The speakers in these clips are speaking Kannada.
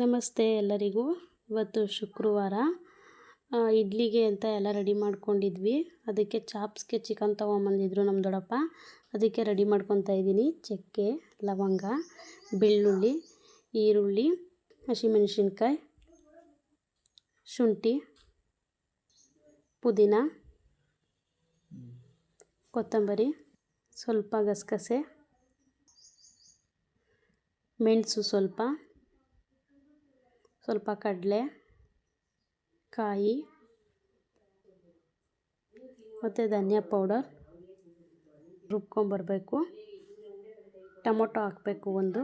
ನಮಸ್ತೆ ಎಲ್ಲರಿಗೂ. ಇವತ್ತು ಶುಕ್ರವಾರ. ಇಡ್ಲಿಗೆ ಅಂತ ಎಲ್ಲ ರೆಡಿ ಮಾಡ್ಕೊಂಡಿದ್ವಿ. ಅದಕ್ಕೆ ಚಾಪ್ಸ್ಗೆ ಚಿಕನ್ ತೊಗೊಂಬಂದಿದ್ರು ನಮ್ಮ ದೊಡ್ಡಪ್ಪ. ಅದಕ್ಕೆ ರೆಡಿ ಮಾಡ್ಕೊತಾ ಇದ್ದೀನಿ. ಚಕ್ಕೆ, ಲವಂಗ, ಬೆಳ್ಳುಳ್ಳಿ, ಈರುಳ್ಳಿ, ಹಸಿಮೆಣಸಿನ್ಕಾಯಿ, ಶುಂಠಿ, ಪುದೀನ, ಕೊತ್ತಂಬರಿ, ಸ್ವಲ್ಪ ಗಸಗಸೆ, ಮೆಣಸು, ಸ್ವಲ್ಪ ಕಡಲೆ ಕಾಯಿ ಮತ್ತು ಧನಿಯಾ ಪೌಡರ್ ರುಬ್ಕೊಂಬರಬೇಕು. ಟೊಮೊಟೊ ಹಾಕಬೇಕು ಒಂದು.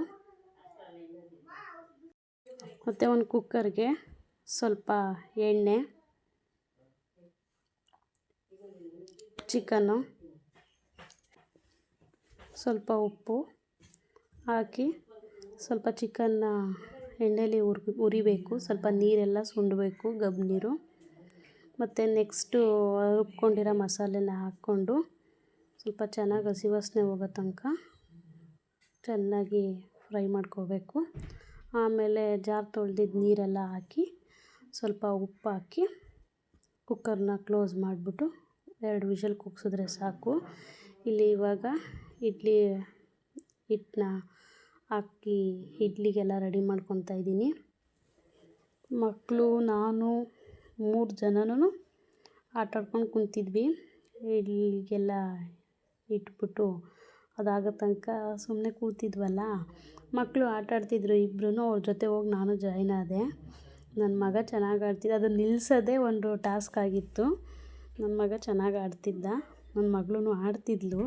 ಮತ್ತು ಒಂದು ಕುಕ್ಕರ್ಗೆ ಸ್ವಲ್ಪ ಎಣ್ಣೆ, ಚಿಕನ್ನು, ಸ್ವಲ್ಪ ಉಪ್ಪು ಹಾಕಿ ಸ್ವಲ್ಪ ಚಿಕನ್ನ ಎಣ್ಣೆಲಿ ಉರಿಬೇಕು. ಸ್ವಲ್ಪ ನೀರೆಲ್ಲ ಸುಂಡಬೇಕು, ಗಬ್ ನೀರು. ಮತ್ತು ನೆಕ್ಸ್ಟು ರುಬ್ಕೊಂಡಿರೋ ಮಸಾಲೆನ ಹಾಕ್ಕೊಂಡು ಸ್ವಲ್ಪ ಚೆನ್ನಾಗಿ ಹಸಿ ವಾಸನೆ ಹೋಗೋ ತನಕ ಚೆನ್ನಾಗಿ ಫ್ರೈ ಮಾಡ್ಕೋಬೇಕು. ಆಮೇಲೆ ಜಾರ್ ತೊಳೆದಿದ್ದು ನೀರೆಲ್ಲ ಹಾಕಿ ಸ್ವಲ್ಪ ಉಪ್ಪು ಹಾಕಿ ಕುಕ್ಕರ್ನ ಕ್ಲೋಸ್ ಮಾಡಿಬಿಟ್ಟು 2 ವಿಷಲ್ ಕೂಗಿಸಿದ್ರೆ ಸಾಕು. ಇಲ್ಲಿ ಇವಾಗ ಇಡ್ಲಿ ಹಿಟ್ಟನ್ನ ಹಾಕಿ ಇಡ್ಲಿಗೆಲ್ಲ ರೆಡಿ ಮಾಡ್ಕೊತಾ ಇದ್ದೀನಿ. ಮಕ್ಕಳು, ನಾನು 3 ಜನನೂ ಆಟಾಡ್ಕೊಂಡು ಕುಂತಿದ್ವಿ. ಇಡ್ಲಿಗೆಲ್ಲ ಇಟ್ಬಿಟ್ಟು ಅದಾಗೋ ತನಕ ಸುಮ್ಮನೆ ಕೂತಿದ್ವಲ್ಲ. ಮಕ್ಕಳು ಆಟಾಡ್ತಿದ್ರು ಇಬ್ಬರೂ. ಅವ್ರ ಜೊತೆ ಹೋಗಿ ನಾನು ಜಾಯ್ನ್ ಆದೆ. ನನ್ನ ಮಗ ಚೆನ್ನಾಗಿ ಆಡ್ತಿದ್ದ. ಅದನ್ನು ನಿಲ್ಲಿಸೋದೇ ಒಂದು ಟಾಸ್ಕ್ ಆಗಿತ್ತು. ನನ್ನ ಮಗ ಚೆನ್ನಾಗಿ ಆಡ್ತಿದ್ದ. ನನ್ನ ಮಗಳೂ ಆಡ್ತಿದ್ಲು.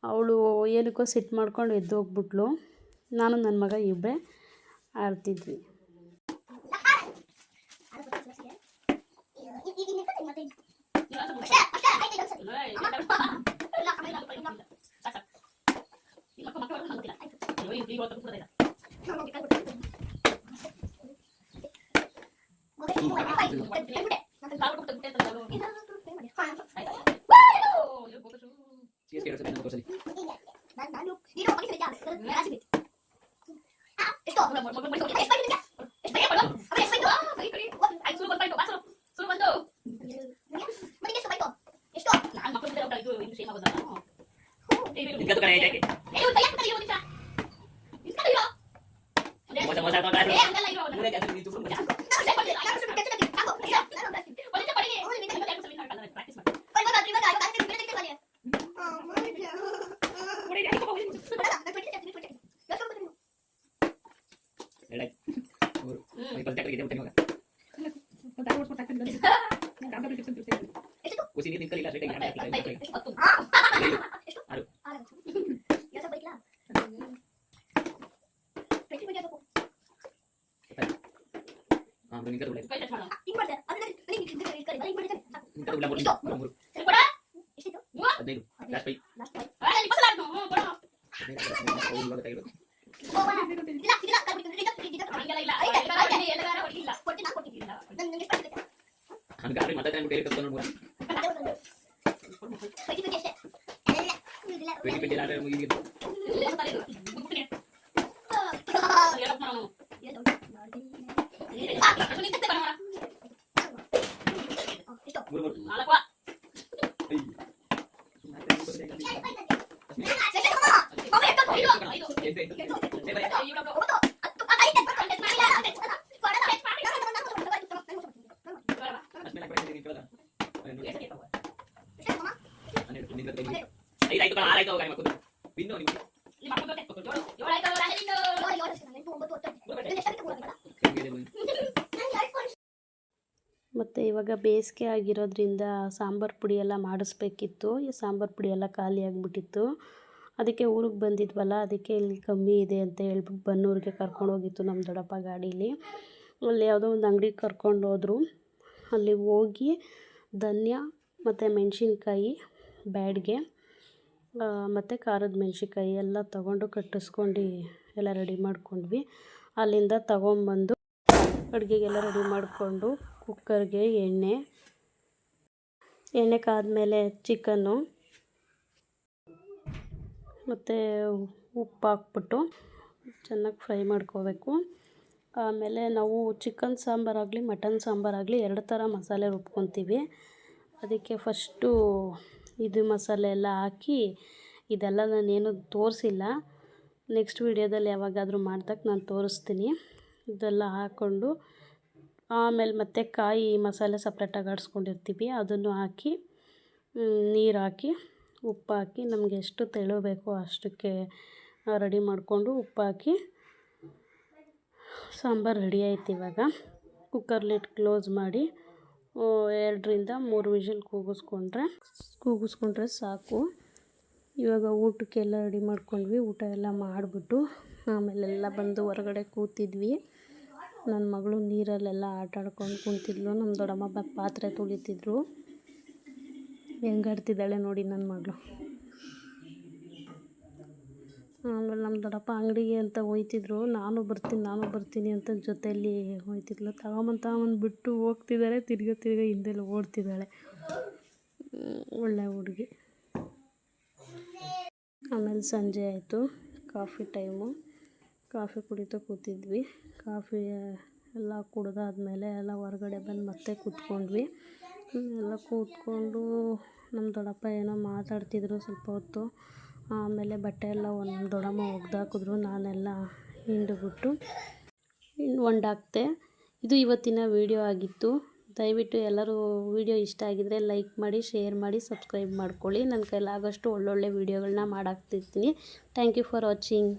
ಅವಳು ಏನಕ್ಕೋ ಸಿಟ್ಟು ಮಾಡ್ಕೊಂಡು ಎದ್ದೋಗ್ಬಿಟ್ಲು. ನಾನು ನನ್ನ ಮಗ ಇಬ್ಬರೇ ಆಡ್ತಿದ್ವಿ. ಮತ್ತು ಇವಾಗ ಬೇಸಿಗೆ ಆಗಿರೋದ್ರಿಂದ ಸಾಂಬಾರು ಪುಡಿ ಎಲ್ಲ ಮಾಡಿಸ್ಬೇಕಿತ್ತು. ಈ ಸಾಂಬಾರು ಪುಡಿ ಎಲ್ಲ ಖಾಲಿ ಆಗಿಬಿಟ್ಟಿತ್ತು. ಅದಕ್ಕೆ ಊರಿಗೆ ಬಂದಿದ್ವಲ್ಲ, ಅದಕ್ಕೆ ಇಲ್ಲಿ ಕಮ್ಮಿ ಇದೆ ಅಂತ ಹೇಳ್ಬಿಟ್ಟು ಬನ್ನೂರಿಗೆ ಕರ್ಕೊಂಡೋಗಿತ್ತು ನಮ್ಮ ದೊಡ್ಡಪ್ಪ ಗಾಡೀಲಿ. ಅಲ್ಲಿ ಯಾವುದೋ ಒಂದು ಅಂಗಡಿಗೆ ಕರ್ಕೊಂಡೋದ್ರು. ಅಲ್ಲಿ ಹೋಗಿ ಧನಿಯಾ ಮತ್ತು ಮೆಣಸಿನ್ಕಾಯಿ ಬ್ಯಾಡ್ಗೆ ಮತ್ತು ಖಾರದ ಮೆಣಸಿನ್ಕಾಯಿ ಎಲ್ಲ ತೊಗೊಂಡು ಕಟ್ಟಿಸ್ಕೊಂಡು ಎಲ್ಲ ರೆಡಿ ಮಾಡ್ಕೊಂಡ್ವಿ. ಅಲ್ಲಿಂದ ತೊಗೊಂಬಂದು ಅಡುಗೆಗೆಲ್ಲ ರೆಡಿ ಮಾಡಿಕೊಂಡು ಕುಕ್ಕರ್ಗೆ ಎಣ್ಣೆ ಕಾದ್ಮೇಲೆ ಚಿಕನ್ನು ಮತ್ತು ಉಪ್ಪು ಹಾಕ್ಬಿಟ್ಟು ಚೆನ್ನಾಗಿ ಫ್ರೈ ಮಾಡ್ಕೋಬೇಕು. ಆಮೇಲೆ ನಾವು ಚಿಕನ್ ಸಾಂಬಾರಾಗಲಿ ಮಟನ್ ಸಾಂಬಾರಾಗಲಿ 2 ಥರ ಮಸಾಲೆ ರುಬ್ಕೊತೀವಿ. ಅದಕ್ಕೆ ಫಸ್ಟು ಇದು ಮಸಾಲೆ ಎಲ್ಲ ಹಾಕಿ, ಇದೆಲ್ಲ ನಾನೇನು ತೋರಿಸಿಲ್ಲ, ನೆಕ್ಸ್ಟ್ ವೀಡಿಯೋದಲ್ಲಿ ಯಾವಾಗಾದರೂ ಮಾಡಿದಾಗ ನಾನು ತೋರಿಸ್ತೀನಿ. ಇದೆಲ್ಲ ಹಾಕ್ಕೊಂಡು ಆಮೇಲೆ ಮತ್ತೆ ಕಾಯಿ ಮಸಾಲೆ ಸಪ್ರೇಟಾಗಿ ಆಡಿಸ್ಕೊಂಡಿರ್ತೀವಿ, ಅದನ್ನು ಹಾಕಿ ನೀರು ಹಾಕಿ ಉಪ್ಪು ಹಾಕಿ ನಮಗೆ ಎಷ್ಟು ತೆಳು ಬೇಕೋ ಅಷ್ಟಕ್ಕೆ ರೆಡಿ ಮಾಡಿಕೊಂಡು ಉಪ್ಪು ಹಾಕಿ ಸಾಂಬಾರು ರೆಡಿ ಆಯ್ತು. ಇವಾಗ ಕುಕ್ಕರ್ ಲಿಡ್ ಕ್ಲೋಸ್ ಮಾಡಿ 2ರಿಂದ 3 ವಿಷಲ್ ಕೂಗಿಸ್ಕೊಂಡ್ರೆ ಸಾಕು. ಇವಾಗ ಊಟಕ್ಕೆಲ್ಲ ರೆಡಿ ಮಾಡ್ಕೊಂಡ್ವಿ. ಊಟ ಎಲ್ಲ ಮಾಡಿಬಿಟ್ಟು ಆಮೇಲೆಲ್ಲ ಬಂದು ಹೊರಗಡೆ ಕೂತಿದ್ವಿ. ನನ್ನ ಮಗಳು ನೀರಲ್ಲೆಲ್ಲ ಆಟ ಆಡ್ಕೊಂಡು ಕುಂತಿದ್ಲು. ನಮ್ಮ ದೊಡ್ಡಮ್ಮ ಪಾತ್ರೆ ತೊಳಿತಿದ್ರು. ಹೆಂಗಾಡ್ತಿದ್ದಾಳೆ ನೋಡಿ ನನ್ನ ಮಗಳು. ಆಮೇಲೆ ನಮ್ಮ ದೊಡ್ಡಪ್ಪ ಅಂಗಡಿಗೆ ಅಂತ ಹೋಯ್ತಿದ್ರು. ನಾನು ಬರ್ತೀನಿ ಅಂತ ಜೊತೆಯಲ್ಲಿ ಹೋಯ್ತಿದ್ಲು. ತಗೊಂಬಂದು ಹೋಗ್ತಿದ್ದಾರೆ, ತಿರ್ಗಾ ಹಿಂದೆಲ್ಲ ಓಡ್ತಿದ್ದಾಳೆ. ಒಳ್ಳೆ ಹುಡುಗಿ. ಆಮೇಲೆ ಸಂಜೆ ಆಯಿತು, ಕಾಫಿ ಟೈಮು. ಕಾಫಿ ಕುಡಿತಾ ಕೂತಿದ್ವಿ. ಕಾಫಿ ಎಲ್ಲ ಕುಡ್ದಾದ್ಮೇಲೆ ಎಲ್ಲ ಹೊರಗಡೆ ಬಂದು ಮತ್ತೆ ಕೂತ್ಕೊಂಡ್ವಿ. ಎಲ್ಲ ಕೂತ್ಕೊಂಡು ನಮ್ಮ ದೊಡ್ಡಪ್ಪ ಏನೋ ಮಾತಾಡ್ತಿದ್ರು ಸ್ವಲ್ಪ ಹೊತ್ತು. ಆಮೇಲೆ ಬಟ್ಟೆ ಎಲ್ಲ ಒಂದು ದೊಡ್ಡಮ್ಮ ಒಗ್ದಾಕಿದ್ರು. ನಾನೆಲ್ಲ ಹಿಂಡ್ಬಿಟ್ಟು ಒಣಾಕ್ತೆ. ಇದು ಇವತ್ತಿನ ವಿಡಿಯೋ ಆಗಿತ್ತು. ದಯವಿಟ್ಟು ಎಲ್ಲರೂ ವಿಡಿಯೋ ಇಷ್ಟ ಆಗಿದರೆ ಲೈಕ್ ಮಾಡಿ, ಶೇರ್ ಮಾಡಿ, ಸಬ್ಸ್ಕ್ರೈಬ್ ಮಾಡ್ಕೊಳ್ಳಿ. ನನ್ನ ಕೈಲಾಗೋಷ್ಟು ಒಳ್ಳೊಳ್ಳೆ ವಿಡಿಯೋಗಳನ್ನ ಮಾಡಾಕ್ತಿರ್ತೀನಿ. Thank you for watching.